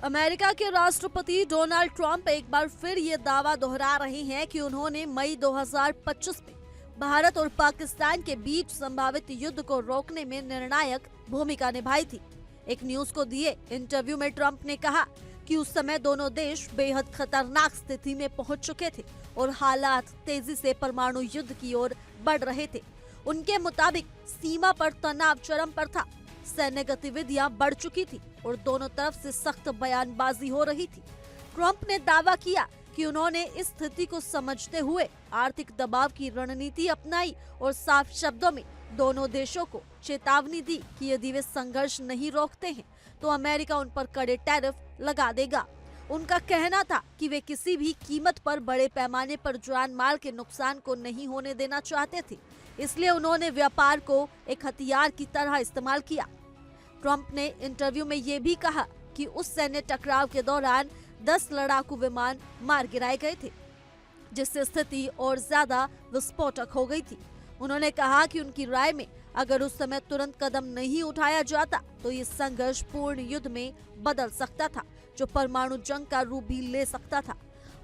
America के राष्ट्रपति Donald Trump एक बार फिर ये दावा दोहरा रहे हैं कि उन्होंने मई 2025 में भारत और पाकिस्तान के बीच संभावित युद्ध को रोकने में निर्णायक भूमिका निभाई थी। एक न्यूज को दिए इंटरव्यू में ट्रंप ने कहा कि उस समय दोनों देश बेहद खतरनाक स्थिति में पहुंच चुके थे और हालात तेजी से परमाणु युद्ध की ओर बढ़ रहे थे। उनके मुताबिक सीमा पर तनाव चरम पर था, सैन्य गतिविधियां बढ़ चुकी थी और दोनों तरफ से सख्त बयानबाजी हो रही थी। ट्रंप ने दावा किया कि उन्होंने इस स्थिति को समझते हुए आर्थिक दबाव की रणनीति अपनाई और साफ शब्दों में दोनों देशों को चेतावनी दी कि यदि वे संघर्ष नहीं रोकते हैं तो अमेरिका उन पर कड़े टैरिफ लगा देगा। उनका कहना था कि वे किसी भी कीमत पर बड़े पैमाने पर जान माल के नुकसान को नहीं होने देना चाहते थे, इसलिए उन्होंने व्यापार को एक हथियार की तरह इस्तेमाल किया। ट्रंप ने इंटरव्यू में ये भी कहा कि उस सैन्य टकराव के दौरान 10 लड़ाकू विमान मार गिराए गए थे, जिससे स्थिति और ज्यादा विस्फोटक हो गई थी। उन्होंने कहा कि उनकी राय में अगर उस समय तुरंत कदम नहीं उठाया जाता तो ये संघर्ष पूर्ण युद्ध में बदल सकता था, जो परमाणु जंग का रूप भी ले सकता था।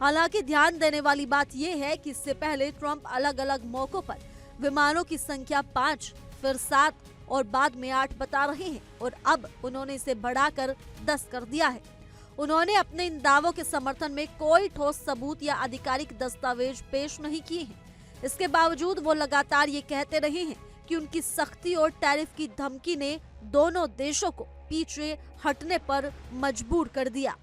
हालांकि ध्यान देने वाली बात यह है कि इससे पहले ट्रंप अलग अलग मौकों पर विमानों की संख्या 5, फिर 7 और बाद में 8 बता रहे हैं और अब उन्होंने इसे बढ़ाकर 10 कर दिया है। उन्होंने अपने इन दावों के समर्थन में कोई ठोस सबूत या आधिकारिक दस्तावेज पेश नहीं किए हैं। इसके बावजूद वो लगातार ये कहते रहे हैं कि उनकी सख्ती और टैरिफ की धमकी ने दोनों देशों को पीछे हटने पर मजबूर कर दिया।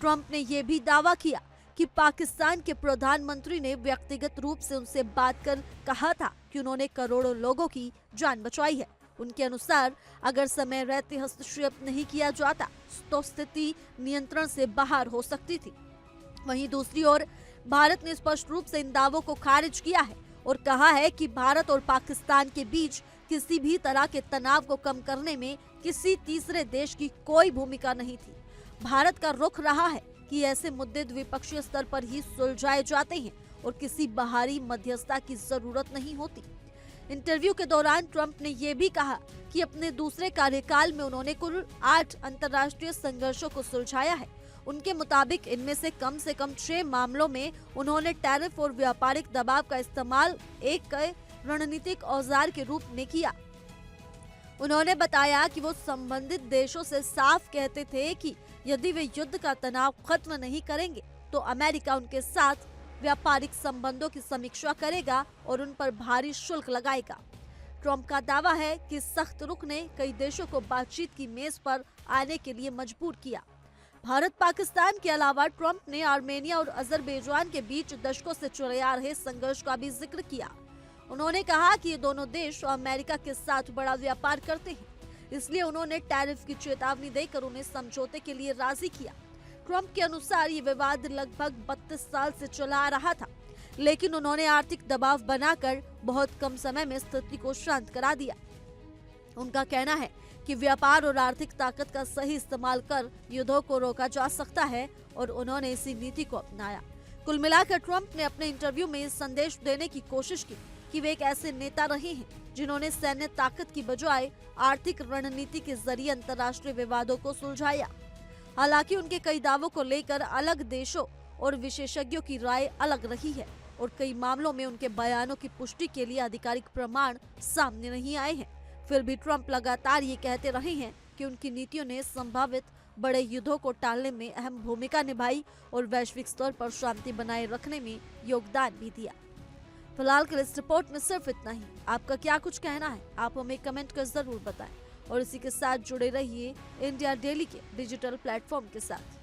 ट्रंप ने यह भी दावा किया कि पाकिस्तान के प्रधानमंत्री ने व्यक्तिगत रूप से उनसे बात कर कहा था कि उन्होंने करोड़ों लोगों की जान बचाई है। उनके अनुसार अगर समय रहते हस्तक्षेप नहीं किया जाता तो स्थिति नियंत्रण से बाहर हो सकती थी। वहीं दूसरी ओर भारत ने स्पष्ट रूप से इन दावों को खारिज किया है और कहा है कि भारत और पाकिस्तान के बीच किसी भी तरह के तनाव को कम करने में किसी तीसरे देश की कोई भूमिका नहीं थी। भारत का रुख रहा है कि ऐसे मुद्दे द्विपक्षीय स्तर पर ही सुलझाए जाते हैं और किसी बाहरी मध्यस्थता की जरूरत नहीं होती। इंटरव्यू के दौरान ट्रंप ने यह भी कहा कि अपने दूसरे कार्यकाल में उन्होंने कुल 8 अंतर्राष्ट्रीय संघर्षों को सुलझाया है। उनके मुताबिक इनमें से कम 6 मामलों में उन्होंने टैरिफ और व्यापारिक दबाव का इस्तेमाल एक रणनीतिक औजार के रूप में किया। उन्होंने बताया कि वो संबंधित देशों से साफ कहते थे कि यदि वे युद्ध का तनाव खत्म नहीं करेंगे तो अमेरिका उनके साथ व्यापारिक संबंधों की समीक्षा करेगा और उन पर भारी शुल्क लगाएगा। ट्रंप का दावा है कि सख्त रुख ने कई देशों को बातचीत की मेज पर आने के लिए मजबूर किया। भारत पाकिस्तान के अलावा ट्रंप ने आर्मेनिया और अजरबैजान के बीच दशकों से चले आ रहे संघर्ष का भी जिक्र किया। उन्होंने कहा कि ये दोनों देश अमेरिका के साथ बड़ा व्यापार करते हैं, इसलिए उन्होंने टैरिफ की चेतावनी देकर उन्हें समझौते के लिए राजी किया। ट्रंप के अनुसार ये विवाद लगभग 32 साल से चला आ रहा था, लेकिन उन्होंने आर्थिक दबाव बनाकर बहुत कम समय में स्थिति को शांत करा दिया। उनका कहना है कि व्यापार और आर्थिक ताकत का सही इस्तेमाल कर युद्धों को रोका जा सकता है और उन्होंने इसी नीति को अपनाया। कुल मिलाकर ट्रंप ने अपने इंटरव्यू में संदेश देने की कोशिश की कि वे एक ऐसे नेता रहे हैं जिन्होंने सैन्य ताकत की बजाय आर्थिक रणनीति के जरिए अंतर्राष्ट्रीय विवादों को सुलझाया। हालांकि उनके कई दावों को लेकर अलग देशों और विशेषज्ञों की राय अलग रही है और कई मामलों में उनके बयानों की पुष्टि के लिए आधिकारिक प्रमाण सामने नहीं आए हैं। फिर भी ट्रंप लगातार ये कहते रहे हैं कि उनकी नीतियों ने संभावित बड़े युद्धों को टालने में अहम भूमिका निभाई और वैश्विक स्तर पर शांति बनाए रखने में योगदान भी दिया। फिलहाल के इस रिपोर्ट में सिर्फ इतना ही। आपका क्या कुछ कहना है, आप हमें कमेंट कर जरूर बताएं और इसी के साथ जुड़े रहिए इंडिया डेली के डिजिटल प्लेटफॉर्म के साथ।